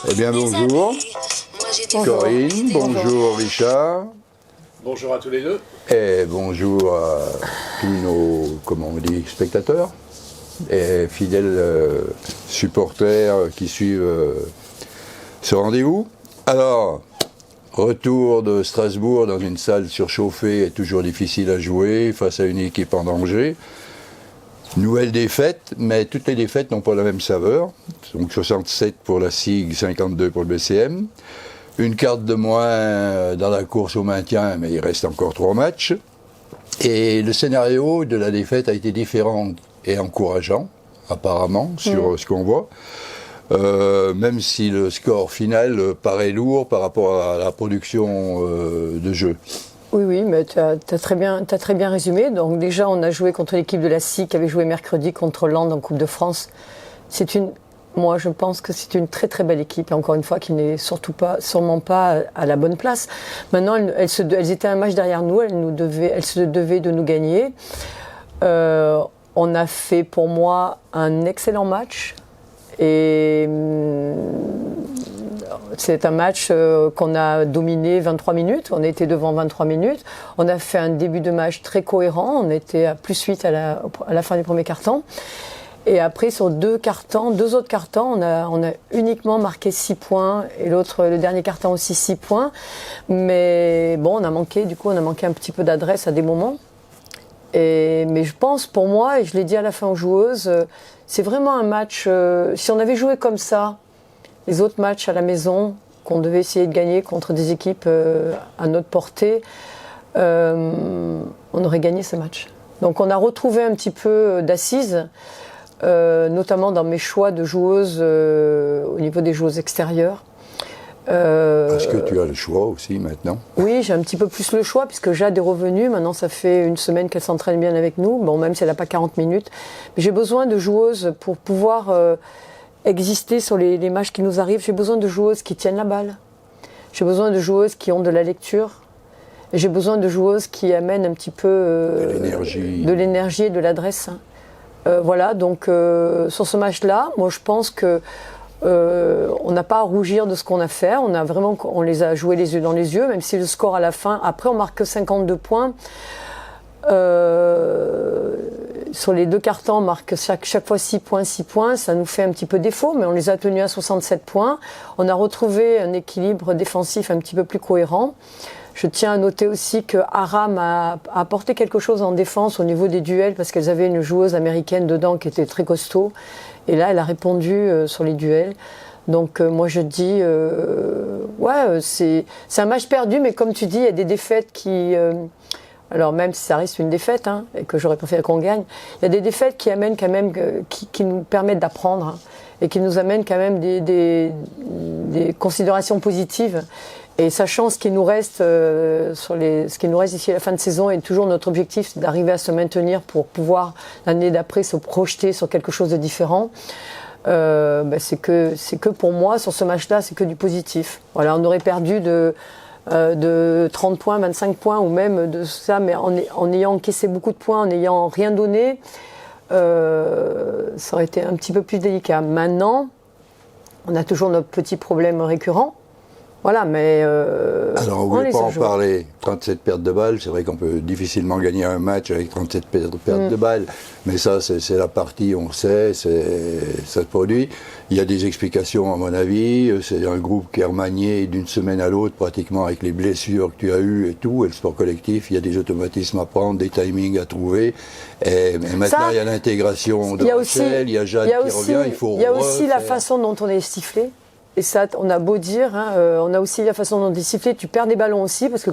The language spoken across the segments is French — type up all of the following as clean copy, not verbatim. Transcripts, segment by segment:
Eh bien, bonjour. Corinne, bonjour Richard. Bonjour à tous les deux. Et bonjour à tous nos, comment on dit, spectateurs et fidèles supporters qui suivent ce rendez-vous. Alors, retour de Strasbourg dans une salle surchauffée est toujours difficile à jouer face à une équipe en danger. Nouvelle défaite, mais toutes les défaites n'ont pas la même saveur. Donc 67 pour la SIG, 52 pour le BCM. Une carte de moins dans la course au maintien, mais il reste encore 3 matchs. Et le scénario de la défaite a été différent et encourageant, apparemment, sur ce qu'on voit. Même si le score final paraît lourd par rapport à la production de jeu. Oui, mais tu as très bien résumé. Donc déjà, on a joué contre l'équipe de la SIC qui avait joué mercredi contre Hollande en Coupe de France. Moi, je pense que c'est une très très belle équipe. Et encore une fois, qui n'est sûrement pas à la bonne place. Maintenant, elles étaient un match derrière nous. Elles se devaient de nous gagner. On a fait, pour moi, un excellent match. Et c'est un match qu'on a dominé 23 minutes, on était devant 23 minutes, on a fait un début de match très cohérent, on était à +8 à la fin du premier quart-temps. Et après, sur deux autres quart-temps, on a uniquement marqué 6 points, et le dernier quart-temps aussi 6 points. Mais bon, on a manqué un petit peu d'adresse à des moments. Mais je pense, pour moi, et je l'ai dit à la fin aux joueuses, c'est vraiment un match, si on avait joué comme ça, les autres matchs à la maison, qu'on devait essayer de gagner contre des équipes à notre portée, on aurait gagné ce match. Donc on a retrouvé un petit peu d'assises, notamment dans mes choix de joueuses au niveau des joueuses extérieures. Est-ce que tu as le choix aussi maintenant? Oui, j'ai un petit peu plus le choix puisque Jade est revenue. Maintenant, ça fait une semaine qu'elle s'entraîne bien avec nous. Bon, même si elle n'a pas 40 minutes. Mais j'ai besoin de joueuses pour pouvoir exister sur les matchs qui nous arrivent. J'ai besoin de joueuses qui tiennent la balle. J'ai besoin de joueuses qui ont de la lecture. Et j'ai besoin de joueuses qui amènent un petit peu de l'énergie et de l'adresse. Voilà, donc sur ce match-là, moi je pense que on n'a pas à rougir de ce qu'on a fait. On les a joués les yeux dans les yeux, même si le score à la fin, après on marque 52 points. Sur les deux cartons, on marque chaque fois 6 points, ça nous fait un petit peu défaut, mais on les a tenus à 67 points. On a retrouvé un équilibre défensif un petit peu plus cohérent. Je tiens à noter aussi que Aram a apporté quelque chose en défense au niveau des duels, parce qu'elles avaient une joueuse américaine dedans qui était très costaud. Et là, elle a répondu sur les duels. Donc moi je dis, c'est un match perdu, mais comme tu dis, il y a des défaites qui... alors même si ça reste une défaite, et que j'aurais préféré qu'on gagne, il y a des défaites qui amènent quand même, qui nous permettent d'apprendre, et qui nous amènent quand même des considérations positives. Et sachant ce qui nous reste ce qui nous reste d'ici à la fin de saison, et toujours notre objectif, c'est d'arriver à se maintenir pour pouvoir l'année d'après se projeter sur quelque chose de différent. C'est que pour moi sur ce match-là, c'est que du positif. Voilà, on aurait perdu de 30 points, 25 points ou même de ça, mais en ayant encaissé beaucoup de points, en n'ayant rien donné, ça aurait été un petit peu plus délicat. Maintenant, on a toujours notre petit problème récurrent. Voilà, mais alors, on ne voulait pas en parler. 37 pertes de balles, c'est vrai qu'on peut difficilement gagner un match avec 37 pertes de balles, mais ça, c'est la partie, on sait, ça se produit. Il y a des explications, à mon avis. C'est un groupe qui est remanié d'une semaine à l'autre, pratiquement avec les blessures que tu as eues et tout, et le sport collectif. Il y a des automatismes à prendre, des timings à trouver. Et maintenant, il y a l'intégration de Rachel, il y a Jade qui revient, il faut... Il y a aussi la façon dont on est sifflé. Et ça, on a beau dire, on a aussi la façon dont on est sifflé, tu perds des ballons aussi, parce que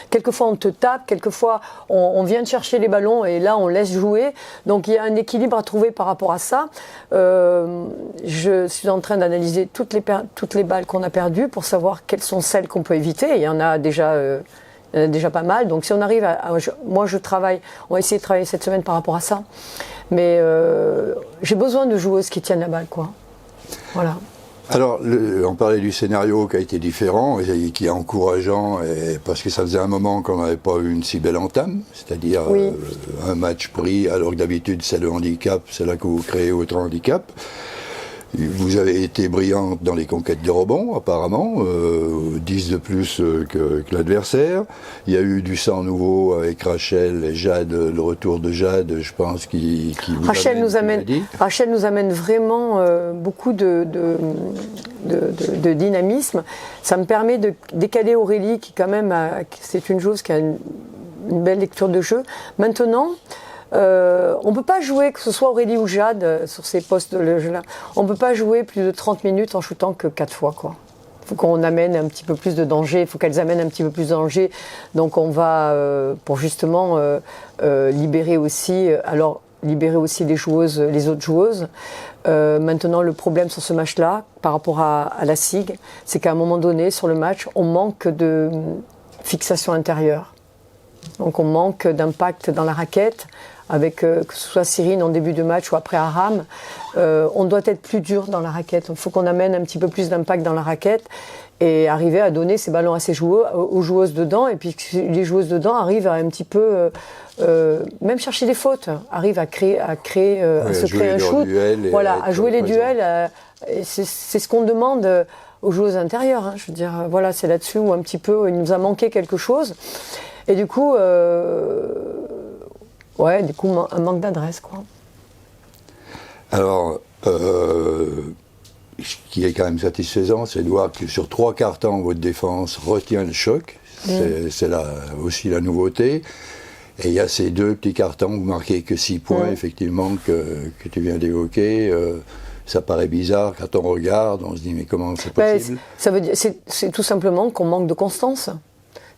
quelquefois on te tape, quelquefois on vient de chercher les ballons et là on laisse jouer. Donc il y a un équilibre à trouver par rapport à ça. Je suis en train d'analyser toutes les balles qu'on a perdues pour savoir quelles sont celles qu'on peut éviter. Il y en a déjà pas mal. Donc si on arrive moi je travaille, on va essayer de travailler cette semaine par rapport à ça. Mais j'ai besoin de joueuses qui tiennent la balle, quoi. Voilà. Alors, on parlait du scénario qui a été différent et qui est encourageant, parce que ça faisait un moment qu'on n'avait pas eu une si belle entame, c'est-à-dire un match pris, alors que d'habitude c'est le handicap, c'est là que vous créez autre handicap. Vous avez été brillante dans les conquêtes de rebonds, apparemment, 10 de plus que l'adversaire. Il y a eu du sang nouveau avec Rachel et Jade, le retour de Jade, je pense, qui vous Rachel nous amène vraiment beaucoup de dynamisme. Ça me permet de décaler Aurélie, qui quand même, c'est une joueuse qui a une belle lecture de jeu. Maintenant, on ne peut pas jouer, que ce soit Aurélie ou Jade, sur ces postes de jeu-là, on ne peut pas jouer plus de 30 minutes en shootant que 4 fois, quoi. Il faut qu'on amène un petit peu plus de danger, il faut qu'elles amènent un petit peu plus de danger. Donc on va, pour justement libérer aussi les autres joueuses. Maintenant, le problème sur ce match-là, par rapport à la SIG, c'est qu'à un moment donné, sur le match, on manque de fixation intérieure. Donc on manque d'impact dans la raquette, avec que ce soit Cyrine en début de match ou après Aram. On doit être plus dur dans la raquette. Il faut qu'on amène un petit peu plus d'impact dans la raquette et arriver à donner ces ballons à aux joueuses dedans. Et puis les joueuses dedans arrivent à un petit peu, même chercher des fautes, arrivent à se créer un shoot. Voilà, à jouer les duels. C'est ce qu'on demande aux joueuses intérieures. Hein. Je veux dire, voilà, c'est là-dessus où un petit peu il nous a manqué quelque chose. Et du coup, un manque d'adresse, quoi. Alors, ce qui est quand même satisfaisant, c'est de voir que sur 3 quarts temps, votre défense retient le choc. C'est aussi la nouveauté. Et il y a ces 2 petits quarts temps, vous marquez que 6 points, effectivement, que tu viens d'évoquer. Ça paraît bizarre quand on regarde, on se dit mais comment c'est possible? Ça veut dire, c'est tout simplement qu'on manque de constance.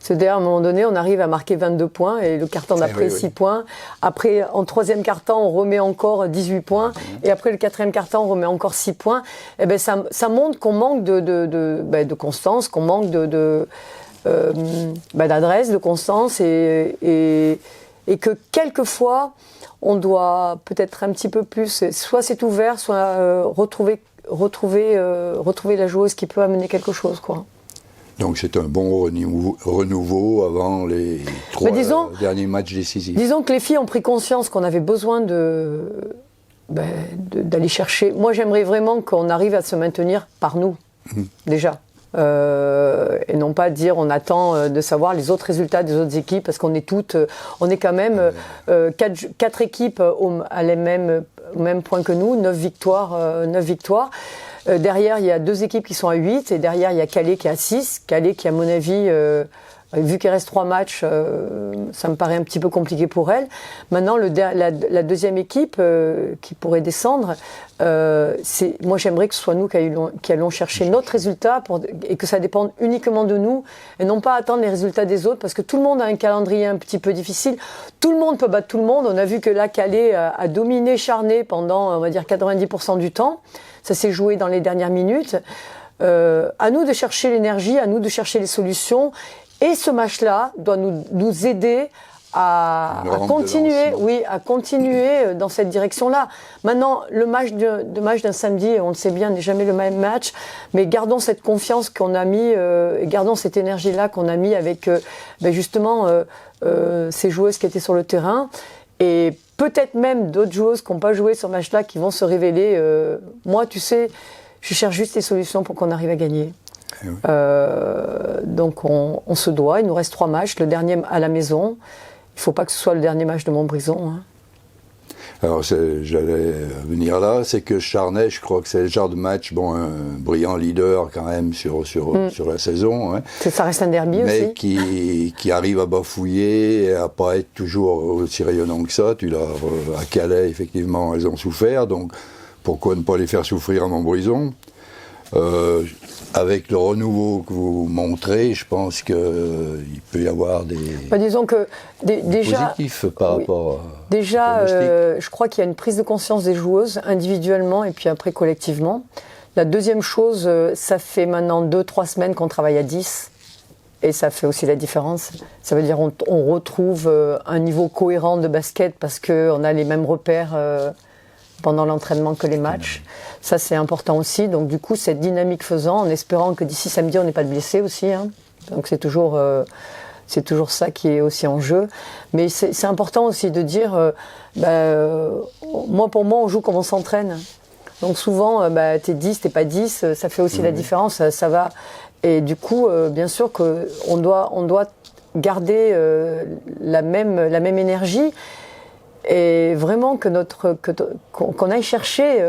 C'est-à-dire, à un moment donné, on arrive à marquer 22 points et le quart-temps d'après, 6 points. Après, en 3e quart-temps, on remet encore 18 points. Et après le 4e quart-temps, on remet encore 6 points. Et ben, ça montre qu'on manque de constance, qu'on manque d'adresse, de constance et que quelquefois, on doit peut-être un petit peu plus, soit c'est ouvert, soit retrouver la joueuse qui peut amener quelque chose, quoi. Donc c'est un bon renouveau avant les 3 derniers matchs décisifs. Disons que les filles ont pris conscience qu'on avait besoin d'aller chercher. Moi, j'aimerais vraiment qu'on arrive à se maintenir par nous, déjà. Et non pas dire on attend de savoir les autres résultats des autres équipes, parce qu'on est quand même 4 équipes au même point que nous, 9 victoires. Derrière, il y a 2 équipes qui sont à 8, et derrière, il y a Calais qui est à 6. Calais qui, à mon avis, vu qu'il reste 3 matchs, ça me paraît un petit peu compliqué pour elle. Maintenant, la 2e équipe qui pourrait descendre, moi j'aimerais que ce soit nous qui allons chercher notre résultat et que ça dépende uniquement de nous, et non pas attendre les résultats des autres, parce que tout le monde a un calendrier un petit peu difficile. Tout le monde peut battre tout le monde. On a vu que là, Calais a dominé Charnay pendant, on va dire, 90% du temps. Ça s'est joué dans les dernières minutes. À nous de chercher l'énergie, à nous de chercher les solutions. Et ce match-là doit nous aider à continuer dans cette direction-là. Maintenant, le match d'un samedi, on le sait bien, n'est jamais le même match, mais gardons cette confiance qu'on a mis, et gardons cette énergie-là qu'on a mis avec justement ces joueuses qui étaient sur le terrain. Et peut-être même d'autres joueuses qui n'ont pas joué sur ce match-là qui vont se révéler. Moi, tu sais, je cherche juste les solutions pour qu'on arrive à gagner. Oui. Donc on se doit, il nous reste 3 matchs, le dernier à la maison. Il ne faut pas que ce soit le dernier match de Montbrison. Hein. Alors j'allais venir là, c'est que Charnay, je crois que c'est le genre de match, un brillant leader quand même sur la saison. Hein, ça reste un derby mais aussi. Mais qui arrive à bafouiller et à pas être toujours aussi rayonnant que ça. À Calais, effectivement, elles ont souffert, donc pourquoi ne pas les faire souffrir à Montbrison? Avec le renouveau que vous montrez, je pense qu'il peut y avoir des disons que déjà positifs par rapport à... Déjà, je crois qu'il y a une prise de conscience des joueuses, individuellement et puis après collectivement. La deuxième chose, ça fait maintenant 2-3 semaines qu'on travaille à 10. Et ça fait aussi la différence. Ça veut dire on retrouve un niveau cohérent de basket parce qu'on a les mêmes repères pendant l'entraînement que les matchs. Ça, c'est important aussi. Donc, du coup, cette dynamique faisant, en espérant que d'ici samedi, on n'ait pas de blessés aussi. Hein. Donc, c'est toujours ça qui est aussi en jeu. Mais c'est important aussi de dire, pour moi, on joue comme on s'entraîne. Donc souvent, t'es 10, t'es pas 10, ça fait aussi la différence, ça va. Et du coup, bien sûr qu'on doit garder la même énergie et vraiment qu'on aille chercher.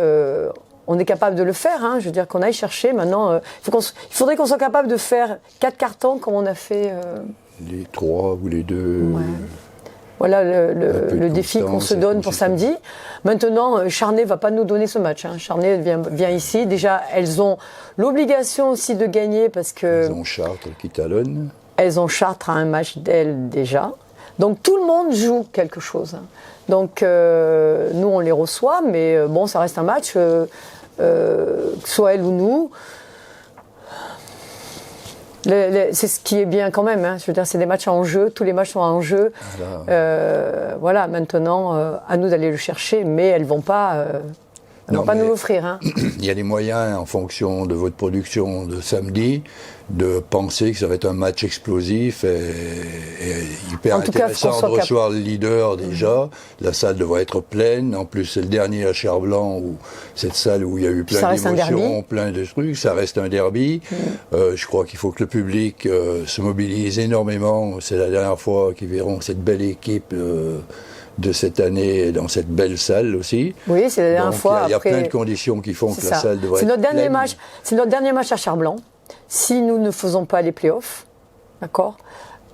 On est capable de le faire, hein, je veux dire qu'on aille chercher. Maintenant, il faudrait qu'on soit capable de faire 4 cartons comme on a fait. Les 3 ou les 2. Ouais. Voilà le défi qu'on se donne pour samedi. Maintenant, Charnay ne va pas nous donner ce match. Hein. Charnay vient ici. Déjà, elles ont l'obligation aussi de gagner parce que. Elles ont Chartres qui talonnent. Elles ont Chartres à un match d'elles déjà. Donc tout le monde joue quelque chose. Donc nous, on les reçoit, mais bon, ça reste un match, soit elles ou nous. C'est ce qui est bien quand même. Hein. Je veux dire, c'est des matchs en jeu, tous les matchs sont en jeu. Voilà, maintenant, à nous d'aller le chercher, mais elles ne vont pas, nous l'offrir. Hein. Il y a les moyens, en fonction de votre production de samedi, de penser que ça va être un match explosif et hyper intéressant de recevoir le leader déjà. La salle devrait être pleine. En plus, c'est le dernier à Cher-Blanc, cette salle où il y a eu plein d'émotions, plein de trucs. Ça reste un derby. Je crois qu'il faut que le public se mobilise énormément. C'est la dernière fois qu'ils verront cette belle équipe de cette année dans cette belle salle aussi. Oui, c'est la dernière fois. Il y a plein de conditions qui font que la salle devrait être C'est notre dernier match à Cher-Blanc. Si nous ne faisons pas les playoffs, d'accord,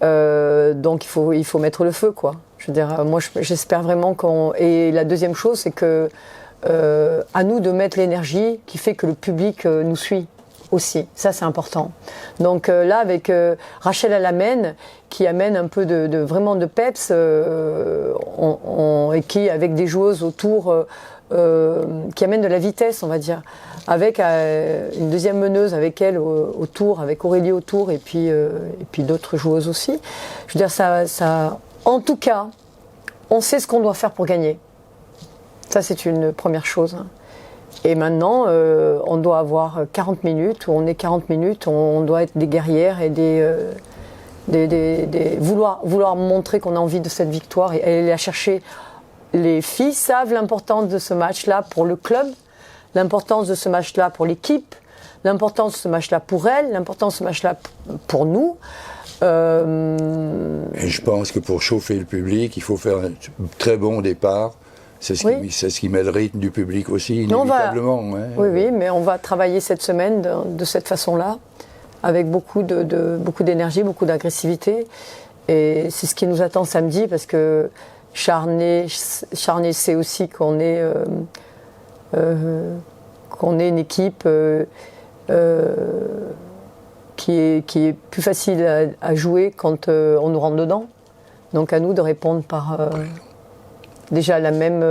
donc il faut mettre le feu, quoi. Je veux dire, moi j'espère vraiment qu'on. Et la deuxième chose, c'est que à nous de mettre l'énergie qui fait que le public nous suit aussi. Ça, c'est important. Donc là, avec Rachel Alamène, qui amène un peu vraiment de peps, et qui, avec des joueuses autour, qui amène de la vitesse, on va dire, avec une deuxième meneuse avec elle autour, avec Aurélie autour, et puis d'autres joueuses aussi. Je veux dire, ça, en tout cas, on sait ce qu'on doit faire pour gagner. Ça, c'est une première chose. Et maintenant, on doit avoir 40 minutes, où on est 40 minutes, on doit être des guerrières et vouloir montrer qu'on a envie de cette victoire et aller la chercher. Les filles savent l'importance de ce match-là pour le club, l'importance de ce match-là pour l'équipe, l'importance de ce match-là pour elles, l'importance de ce match-là pour nous. Et je pense que pour chauffer le public, il faut faire un très bon départ. C'est ce qui met le rythme du public aussi, inévitablement. Oui, mais on va travailler cette semaine de cette façon-là, avec beaucoup d'énergie, beaucoup d'agressivité. Et c'est ce qui nous attend samedi, parce que Charnay sait aussi qu'on est une équipe qui est plus facile à jouer quand on nous rentre dedans. Donc à nous de répondre par déjà la même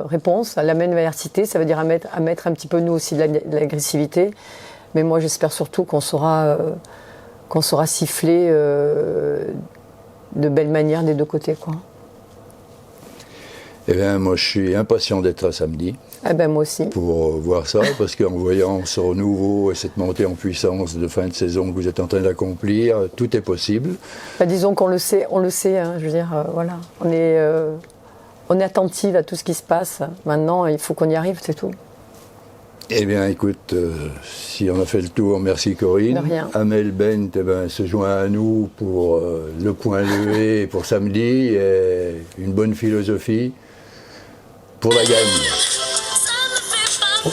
réponse, la même adversité. Ça veut dire à mettre un petit peu nous aussi de l'agressivité. Mais moi j'espère surtout qu'on saura siffler de belle manière des deux côtés, quoi. Eh bien, moi, je suis impatient d'être là samedi. Eh ben, moi aussi. Pour voir ça, parce qu'en voyant ce renouveau et cette montée en puissance de fin de saison que vous êtes en train d'accomplir, tout est possible. Disons qu'on le sait, hein, je veux dire, voilà. On est attentive à tout ce qui se passe. Maintenant, il faut qu'on y arrive, c'est tout. Eh bien, écoute, si on a fait le tour, merci Corinne. De rien. Amel Bent se joint à nous pour le point levé pour samedi et une bonne philosophie pour la gagne. Oh.